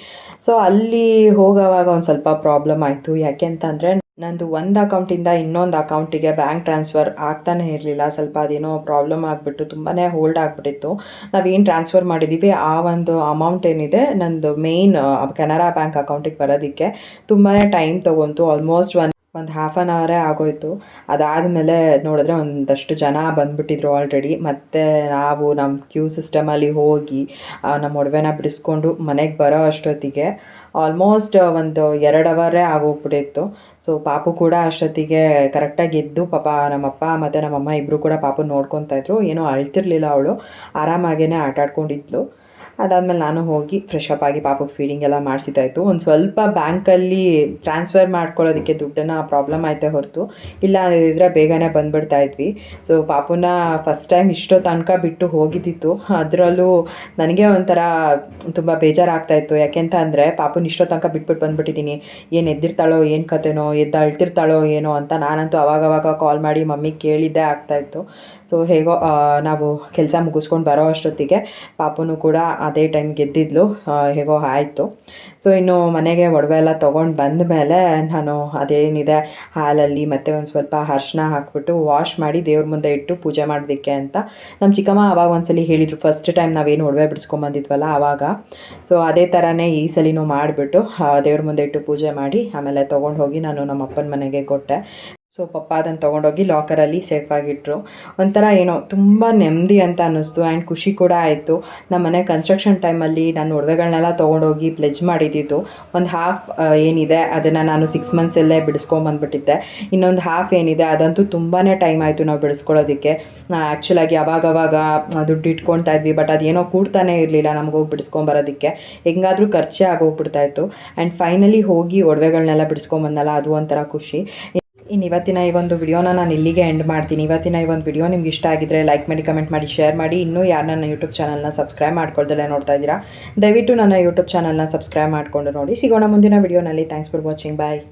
ಸೊ ಅಲ್ಲಿ ಹೋಗೋವಾಗ ಒಂದು ಸ್ವಲ್ಪ ಪ್ರಾಬ್ಲಮ್ ಆಯಿತು. ಯಾಕೆ ಅಂತಂದರೆ ನಂದು ಒಂದು ಅಕೌಂಟಿಂದ ಇನ್ನೊಂದು ಅಕೌಂಟಿಗೆ ಬ್ಯಾಂಕ್ ಟ್ರಾನ್ಸ್ಫರ್ ಆಗ್ತಾನೆ ಇರಲಿಲ್ಲ. ಸ್ವಲ್ಪ ಅದೇನೋ ಪ್ರಾಬ್ಲಮ್ ಆಗಿಬಿಟ್ಟು ತುಂಬಾ ಹೋಲ್ಡ್ ಆಗಿಬಿಟ್ಟಿತ್ತು. ನಾವೇನು ಟ್ರಾನ್ಸ್ಫರ್ ಮಾಡಿದ್ದೀವಿ ಆ ಒಂದು ಅಮೌಂಟ್ ಏನಿದೆ ನಂದು ಮೇಯ್ನ್ ಕೆನರಾ ಬ್ಯಾಂಕ್ ಅಕೌಂಟಿಗೆ ಬರೋದಕ್ಕೆ ತುಂಬಾ ಟೈಮ್ ತೊಗೊಂತು. ಆಲ್ಮೋಸ್ಟ್ ಒಂದು ಹಾಫ್ ಆನ್ ಅವರೇ ಆಗೋಯಿತು. ಅದಾದಮೇಲೆ ನೋಡಿದ್ರೆ ಒಂದಷ್ಟು ಜನ ಬಂದುಬಿಟ್ಟಿದ್ರು ಆಲ್ರೆಡಿ. ಮತ್ತು ನಾವು ನಮ್ಮ ಕ್ಯೂ ಸಿಸ್ಟಮಲ್ಲಿ ಹೋಗಿ ನಮ್ಮ ಒಡವೆನ ಬಿಡಿಸ್ಕೊಂಡು ಮನೆಗೆ ಬರೋ ಅಷ್ಟೊತ್ತಿಗೆ ಆಲ್ಮೋಸ್ಟ್ ಒಂದು 2 ಅವರೇ ಆಗೋಗ್ಬಿಟ್ಟಿತ್ತು. ಸೊ ಪಾಪು ಕೂಡ ಅಷ್ಟೊತ್ತಿಗೆ ಕರೆಕ್ಟಾಗಿ ಎದ್ದು ಪಾಪ ನಮ್ಮಪ್ಪ ಮತ್ತು ನಮ್ಮಮ್ಮ ಇಬ್ಬರು ಕೂಡ ಪಾಪು ನೋಡ್ಕೊತಾಯಿದ್ರು. ಏನೂ ಅಳ್ತಿರ್ಲಿಲ್ಲ, ಅವಳು ಆರಾಮಾಗೇ ಆಟಾಡ್ಕೊಂಡಿದ್ಲು. ಅದಾದಮೇಲೆ ನಾನು ಹೋಗಿ ಫ್ರೆಶ್ ಅಪ್ ಆಗಿ ಪಾಪಕ್ಕೆ ಫೀಡಿಂಗ್ ಎಲ್ಲ ಮಾಡಿಸಿದ್ದಾಯಿತು. ಒಂದು ಸ್ವಲ್ಪ ಬ್ಯಾಂಕಲ್ಲಿ ಟ್ರಾನ್ಸ್ಫರ್ ಮಾಡ್ಕೊಳ್ಳೋದಕ್ಕೆ ದುಡ್ಡನ್ನು ಪ್ರಾಬ್ಲಮ್ ಆಯಿತೆ ಹೊರತು ಇಲ್ಲ ಇದ್ರೆ ಬೇಗನೆ ಬಂದುಬಿಡ್ತಾ ಇದ್ವಿ. ಸೊ ಪಾಪುನ ಫಸ್ಟ್ ಟೈಮ್ ಇಷ್ಟೋ ತನಕ ಬಿಟ್ಟು ಹೋಗಿದ್ದಿತ್ತು. ಅದರಲ್ಲೂ ನನಗೆ ಒಂಥರ ತುಂಬ ಬೇಜಾರಾಗ್ತಾಯಿತ್ತು. ಯಾಕೆಂತ ಅಂದರೆ ಪಾಪುನ ಇಷ್ಟೋ ತನಕ ಬಿಟ್ಬಿಟ್ಟು ಬಂದುಬಿಟ್ಟಿದ್ದೀನಿ, ಏನು ಎದ್ದಿರ್ತಾಳೋ ಏನು ಕತೆನೋ, ಎದ್ದು ಅಳ್ತಿರ್ತಾಳೋ ಏನೋ ಅಂತ ನಾನಂತೂ ಅವಾಗವಾಗ ಕಾಲ್ ಮಾಡಿ ಮಮ್ಮಿಗೆ ಕೇಳಿದ್ದೇ ಆಗ್ತಾಯಿತ್ತು. ಸೊ ಹೇಗೋ ನಾವು ಕೆಲಸ ಮುಗಿಸ್ಕೊಂಡು ಬರೋ ಅಷ್ಟೊತ್ತಿಗೆ ಪಾಪುನು ಕೂಡ ಅದೇ ಟೈಮ್ ಗೆದ್ದಿದ್ಲು, ಹೇಗೋ ಆಯಿತು. ಸೊ ಇನ್ನು ಮನೆಗೆ ಒಡವೆ ಎಲ್ಲ ತೊಗೊಂಡು ಬಂದ ಮೇಲೆ ನಾನು ಅದೇನಿದೆ ಹಾಲಲ್ಲಿ ಮತ್ತು ಒಂದು ಸ್ವಲ್ಪ ಅರಿಶಿನ ಹಾಕ್ಬಿಟ್ಟು ವಾಶ್ ಮಾಡಿ ದೇವ್ರ ಮುಂದೆ ಇಟ್ಟು ಪೂಜೆ ಮಾಡೋದಕ್ಕೆ ಅಂತ ನಮ್ಮ ಚಿಕ್ಕಮ್ಮ ಆವಾಗ ಒಂದ್ಸಲಿ ಹೇಳಿದರು, ಫಸ್ಟ್ ಟೈಮ್ ನಾವೇನು ಒಡವೆ ಬಿಡಿಸ್ಕೊಂಬಂದಿದ್ವಲ್ಲ ಆವಾಗ. ಸೊ ಅದೇ ಥರನೇ ಈ ಸಲಿನೂ ಮಾಡಿಬಿಟ್ಟು ದೇವ್ರ ಮುಂದೆ ಇಟ್ಟು ಪೂಜೆ ಮಾಡಿ ಆಮೇಲೆ ತೊಗೊಂಡು ಹೋಗಿ ನಾನು ನಮ್ಮ ಅಪ್ಪನ ಮನೆಗೆ ಕೊಟ್ಟೆ. ಸೊ ಪಪ್ಪ ಅದನ್ನು ತೊಗೊಂಡೋಗಿ ಲಾಕರಲ್ಲಿ ಸೇಫಾಗಿಟ್ಟರು. ಒಂಥರ ಏನೋ ತುಂಬ ನೆಮ್ಮದಿ ಅಂತ ಅನ್ನಿಸ್ತು ಆ್ಯಂಡ್ ಖುಷಿ ಕೂಡ ಆಯಿತು. ನಮ್ಮ ಮನೆ ಕನ್ಸ್ಟ್ರಕ್ಷನ್ ಟೈಮಲ್ಲಿ ನಾನು ಒಡವೆಗಳನ್ನೆಲ್ಲ ತೊಗೊಂಡೋಗಿ ಪ್ಲೆಜ್ ಮಾಡಿದ್ದಿದ್ದು ಒಂದು ಹಾಫ್ ಏನಿದೆ ಅದನ್ನು ನಾನು 6 ಮಂತ್ಸಲ್ಲೇ ಬಿಡಿಸ್ಕೊಂಬಂದ್ಬಿಟ್ಟಿದ್ದೆ. ಇನ್ನೊಂದು ಹಾಫ್ ಏನಿದೆ ಅದಂತೂ ತುಂಬಾ ಟೈಮ್ ಆಯಿತು ನಾವು ಬಿಡಿಸ್ಕೊಳ್ಳೋದಕ್ಕೆ. ಆ್ಯಕ್ಚುಲಾಗಿ ಅವಾಗವಾಗ ದುಡ್ಡು ಇಟ್ಕೊಳ್ತಾ ಇದ್ವಿ, ಬಟ್ ಅದೇನೋ ಕೂಡ್ತಾನೆ ಇರಲಿಲ್ಲ ನಮಗೋಗಿ ಬಿಡಿಸ್ಕೊಂಬರೋದಕ್ಕೆ, ಹೆಂಗಾದರೂ ಖರ್ಚೇ ಆಗೋಗ್ಬಿಡ್ತಾಯಿತ್ತು. ಆ್ಯಂಡ್ ಫೈನಲಿ ಹೋಗಿ ಒಡವೆಗಳನ್ನೆಲ್ಲ ಬಿಡಿಸ್ಕೊಂಬಂದಲ್ಲ, ಅದು ಒಂಥರ ಖುಷಿ. ಇನ್ನು ಇವತ್ತಿನ ಈ ಒಂದು ವಿಡಿಯೋನ ನಾನು ಇಲ್ಲಿಗೆ ಎಂಡ್ ಮಾಡ್ತೀನಿ. ಇವತ್ತಿನ ಈ ಒಂದು ವಿಡಿಯೋ ನಿಮ್ಗೆ ಇಷ್ಟ ಆಗಿದ್ರೆ ಲೈಕ್ ಮಾಡಿ, ಕಮೆಂಟ್ ಮಾಡಿ, ಶೇರ್ ಮಾಡಿ. ಇನ್ನೂ ಯಾರು ನನ್ನ ಯೂಟ್ಯೂಬ್ ಚಾನಲ್ನ ಸಬ್ಸ್ಕ್ರೈಬ್ ಮಾಡ್ಕೊಳ್ದಲ್ಲೇ ನೋಡ್ತಾ ಇದ್ದೀರಾ, ದಯವಿಟ್ಟು ನನ್ನ ಯೂಟ್ಯೂಬ್ ಚಾನಲ್ನ ಸಬ್ಸ್ಕ್ರೈಬ್ ಮಾಡಿಕೊಂಡು ನೋಡಿ. ಸಿಗೋಣ ಮುಂದಿನ ವಿಡಿಯೋನಲ್ಲಿ. Thanks for watching. ಬಾಯ್.